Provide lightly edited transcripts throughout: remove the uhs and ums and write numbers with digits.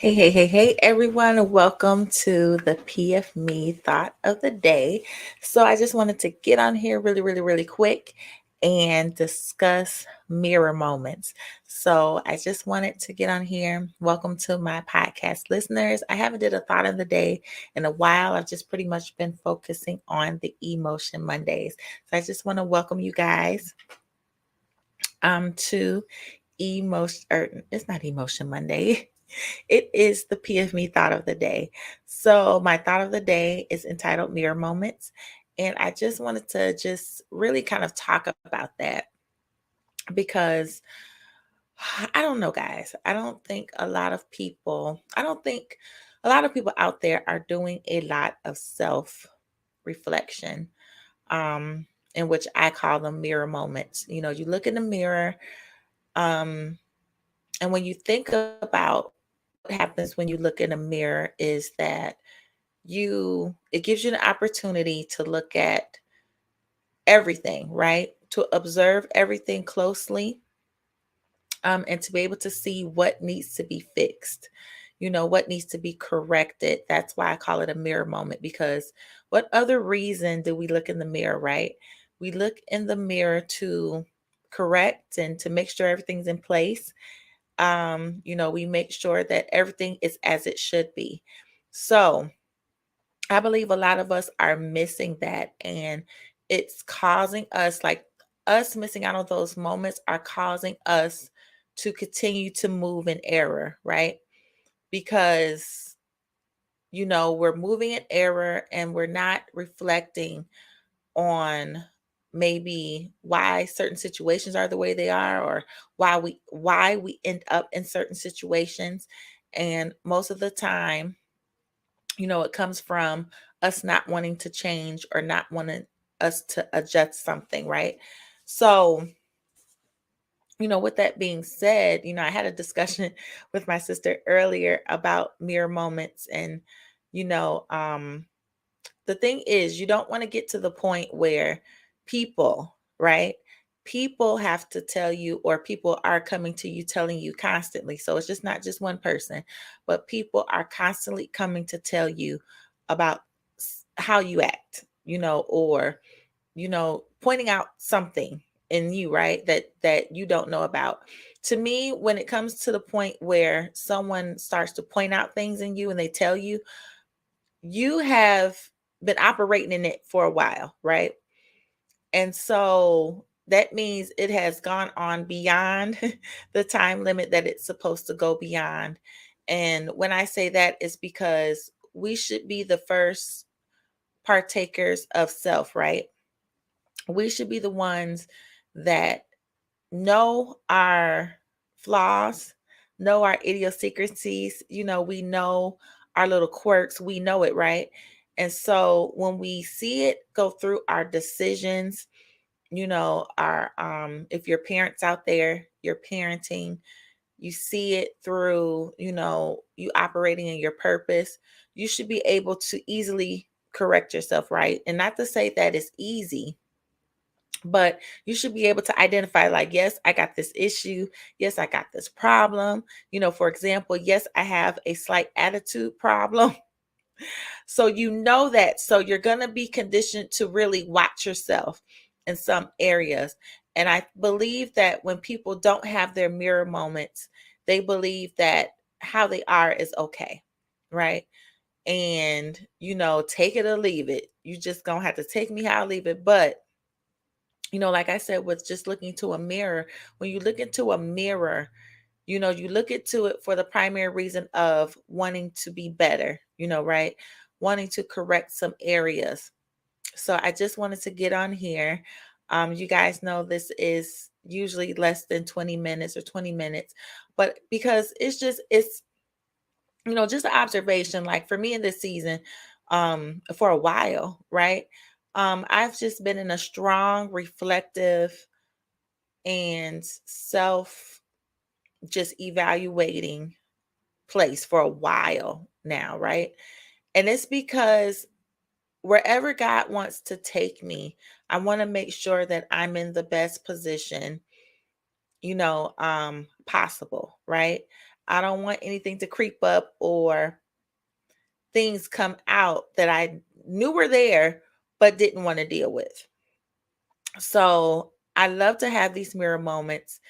Hey, everyone. Welcome to the PF Me Thought of the Day. So, I just wanted to get on here really quick and discuss mirror moments. So, I just wanted to get on here. Welcome to my podcast listeners. I haven't did a thought of the day in a while. I've just pretty much been focusing on the emotion Mondays. So, I just want to welcome you guys to emotion, or it's not Emotion Monday. It is the PFME thought of the day. So, my thought of the day is entitled Mirror Moments. And I just wanted to just really kind of talk about that because I don't know, guys. I don't think a lot of people out there are doing a lot of self reflection, in which I call them mirror moments. You look in the mirror, um, and when you think about what happens when you look in a mirror is that it gives you an opportunity to look at everything, right? To observe everything closely, and to be able to see what needs to be fixed, what needs to be corrected. That's why I call it a mirror moment, because what other reason do we look in the mirror, right? We look in the mirror to correct and to make sure everything's in place. We make sure that everything is as it should be. So, I believe a lot of us are missing that, and it's causing us, like, us missing out on those moments are causing us to continue to move in error, right? Because, we're moving in error and we're not reflecting on maybe why certain situations are the way they are, or why we end up in certain situations. And most of the time, it comes from us not wanting to change or not wanting us to adjust something, right? So, with that being said, I had a discussion with my sister earlier about mirror moments. And, you know, um, the thing is, you don't want to get to the point where people, right? People have to tell you, or people are coming to you telling you constantly. So it's just not just one person, but people are constantly coming to tell you about how you act, or pointing out something in you, right? That you don't know about. To me, when it comes to the point where someone starts to point out things in you and they tell you, you have been operating in it for a while, right? And so that means it has gone on beyond the time limit that it's supposed to go beyond. And when I say that, is because we should be the first partakers of self, right? We should be the ones that know our flaws, know our idiosyncrasies, we know our little quirks, we know it, right? And so when we see it go through our decisions, our if your parents out there, you're parenting, you see it through, you operating in your purpose, you should be able to easily correct yourself, right? And not to say that it's easy, but you should be able to identify, like, yes, I got this issue. Yes, I got this problem. For example, yes, I have a slight attitude problem. So you know that. So you're going to be conditioned to really watch yourself in some areas. And I believe that when people don't have their mirror moments, they believe that how they are is okay. Right. And, take it or leave it. You just going to have to take me how I leave it. But like I said, with just looking to a mirror, when you look into a mirror, you look into it for the primary reason of wanting to be better, right? Wanting to correct some areas. So I just wanted to get on here. You guys know this is usually less than 20 minutes or 20 minutes, but because it's just an observation, like for me in this season, for a while, right? I've just been in a strong, reflective, and self just evaluating place for a while now, right? And it's because wherever God wants to take me, I want to make sure that I'm in the best position, possible, right? I don't want anything to creep up or things come out that I knew were there but didn't want to deal with. So I love to have these mirror moments,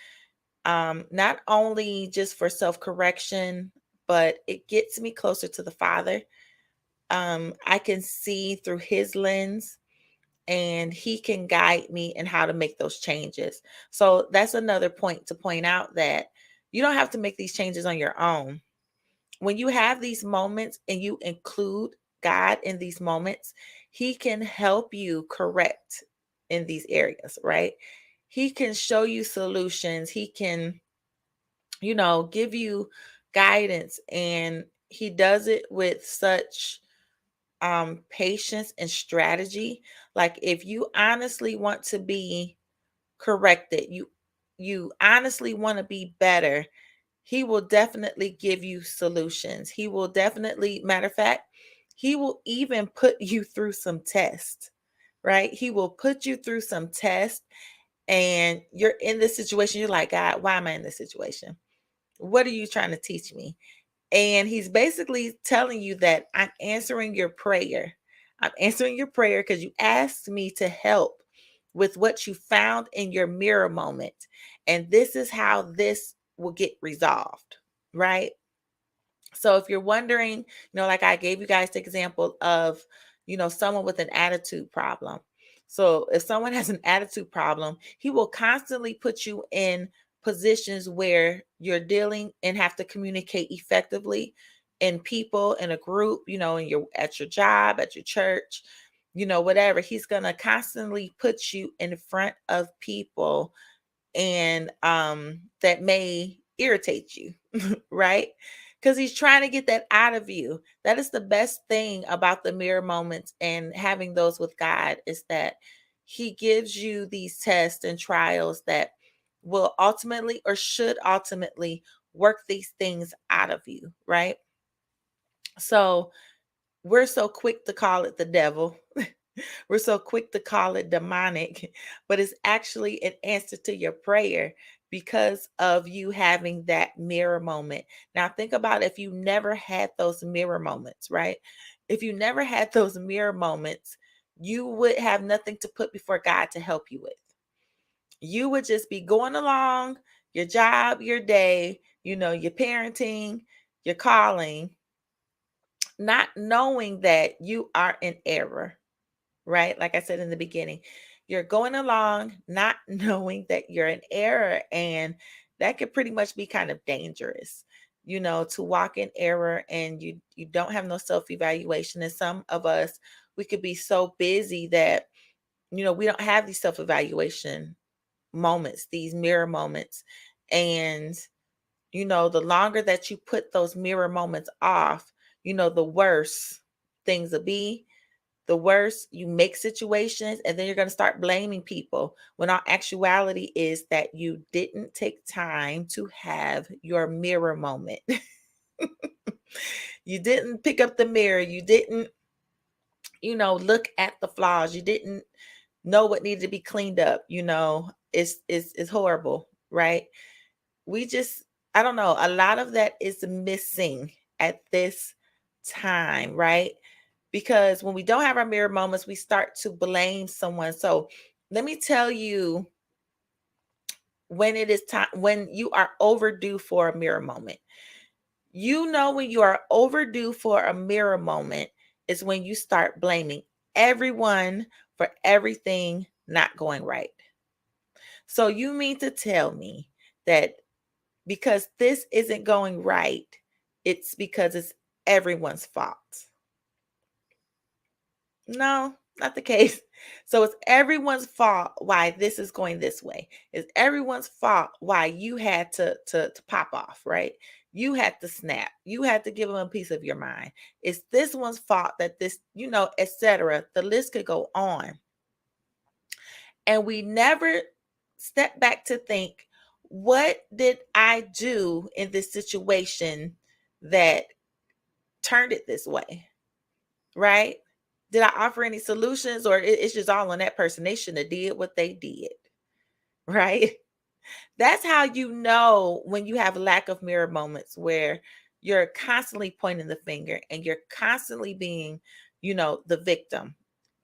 not only just for self correction, but it gets me closer to the Father. I can see through His lens, and He can guide me in how to make those changes. So that's another point to point out, that you don't have to make these changes on your own. When you have these moments and you include God in these moments, He can help you correct in these areas, right? He can show you solutions. He can, give you guidance, and He does it with such patience and strategy. Like, if you honestly want to be corrected, you honestly want to be better, He will definitely give you solutions. He will definitely, matter of fact, He will even put you through some tests, right? He will put you through some tests, and you're in this situation. You're like, God, why am I in this situation? What are you trying to teach me? And He's basically telling you that I'm answering your prayer. I'm answering your prayer because you asked me to help with what you found in your mirror moment. And this is how this will get resolved, right? So if you're wondering, like I gave you guys the example of, someone with an attitude problem. So if someone has an attitude problem, He will constantly put you in positions where you're dealing and have to communicate effectively in people, in a group, in your at your job, at your church, whatever. He's going to constantly put you in front of people, and that may irritate you, right? Because He's trying to get that out of you. That is the best thing about the mirror moments and having those with God, is that He gives you these tests and trials that will ultimately, or should ultimately, work these things out of you, right? So we're so quick to call it the devil. We're so quick to call it demonic, but it's actually an answer to your prayer because of you having that mirror moment. Now, think about if you never had those mirror moments, right? If you never had those mirror moments, you would have nothing to put before God to help you with. You would just be going along your job, your day, your parenting, your calling, not knowing that you are in error, right? Like I said in the beginning, you're going along not knowing that you're in error, and that could pretty much be kind of dangerous, to walk in error, and you don't have no self-evaluation. And some of us, we could be so busy that, we don't have these self-evaluation moments, these mirror moments. And the longer that you put those mirror moments off, the worse things will be, the worse you make situations, and then you're going to start blaming people, when our actuality is that you didn't take time to have your mirror moment. You didn't pick up the mirror. You didn't, look at the flaws. You didn't know what needed to be cleaned up. It's horrible, right? We just, I don't know, a lot of that is missing at this time, right? Because when we don't have our mirror moments, we start to blame someone. So let me tell you, when it is time, when you are overdue for a mirror moment. When you are overdue for a mirror moment is when you start blaming everyone for everything not going right. So you mean to tell me that because this isn't going right, it's because it's everyone's fault? No, not the case. So it's everyone's fault why this is going this way. It's everyone's fault why you had to pop off, right? You had to snap. You had to give them a piece of your mind. It's this one's fault that this, etc. The list could go on. And we never step back to think, what did I do in this situation that turned it this way? Right? Did I offer any solutions, or it's just all on that person? They shouldn't have did what they did, right? That's how you know when you have lack of mirror moments where you're constantly pointing the finger and you're constantly being, the victim.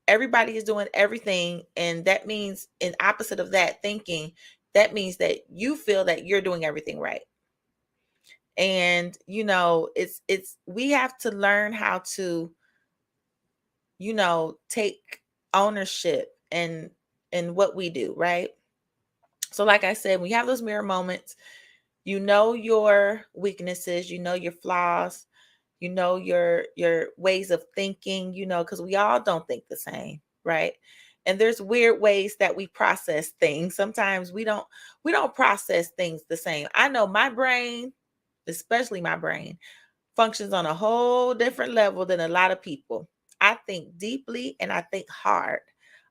Everybody is doing everything. And that means, in opposite of that thinking, that means that you feel that you're doing everything right. And, we have to learn how to, take ownership in what we do, right? So like I said, when you have those mirror moments, you know your weaknesses, you know your flaws, you know your ways of thinking, because we all don't think the same, right? And there's weird ways that we process things. Sometimes we don't process things the same. I know my brain, especially my brain, functions on a whole different level than a lot of people. I think deeply and I think hard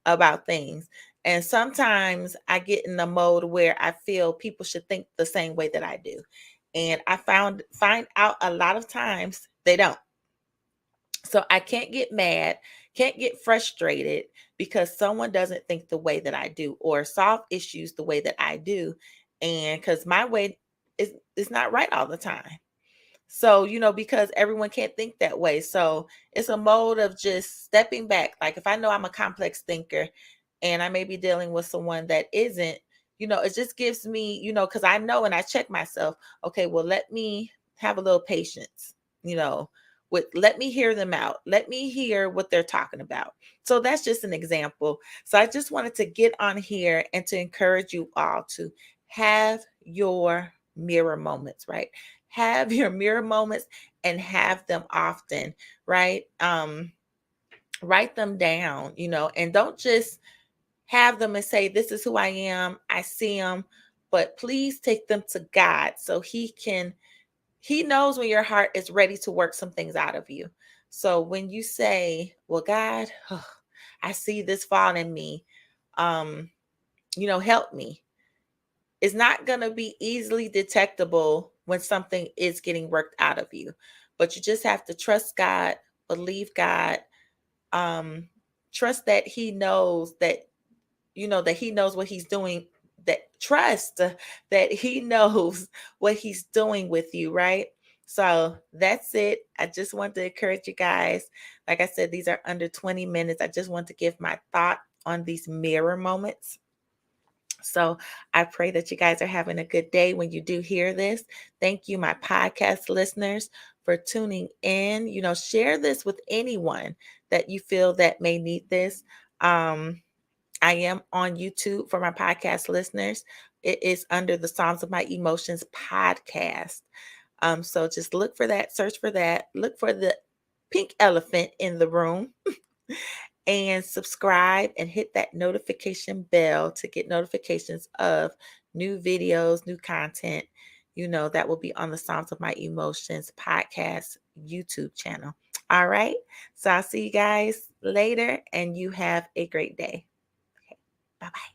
about things. And sometimes I get in the mode where I feel people should think the same way that I do. And I find out a lot of times they don't. So I can't get mad, can't get frustrated because someone doesn't think the way that I do or solve issues the way that I do. And because my way is not right all the time. So, because everyone can't think that way. So it's a mode of just stepping back. Like if I know I'm a complex thinker and I may be dealing with someone that isn't, it just gives me, because I know and I check myself, okay, well, let me have a little patience, you know, let me hear them out. Let me hear what they're talking about. So that's just an example. So I just wanted to get on here and to encourage you all to have your mirror moments, right? Have your mirror moments and have them often, right? Write them down, and don't just have them and say, this is who I am. I see them, but please take them to God so he knows when your heart is ready to work some things out of you. So when you say, well, God, I see this fall in me, um, help me. It's not going to be easily detectable when something is getting worked out of you, but you just have to trust God, believe God, um, trust that He knows that He knows what He's doing. That trust that He knows what He's doing with you, right? So that's it. I just want to encourage you guys. Like I said, these are under 20 minutes. I just want to give my thought on these mirror moments. So I pray that you guys are having a good day when you do hear this. Thank you, my podcast listeners, for tuning in. Share this with anyone that you feel that may need this. I am on YouTube for my podcast listeners. It is under the Songs of My Emotions podcast. So just look for that, search for that, look for the pink elephant in the room and subscribe and hit that notification bell to get notifications of new videos, new content, that will be on the Songs of My Emotions podcast YouTube channel. All right. So I'll see you guys later and you have a great day. Okay. Bye-bye.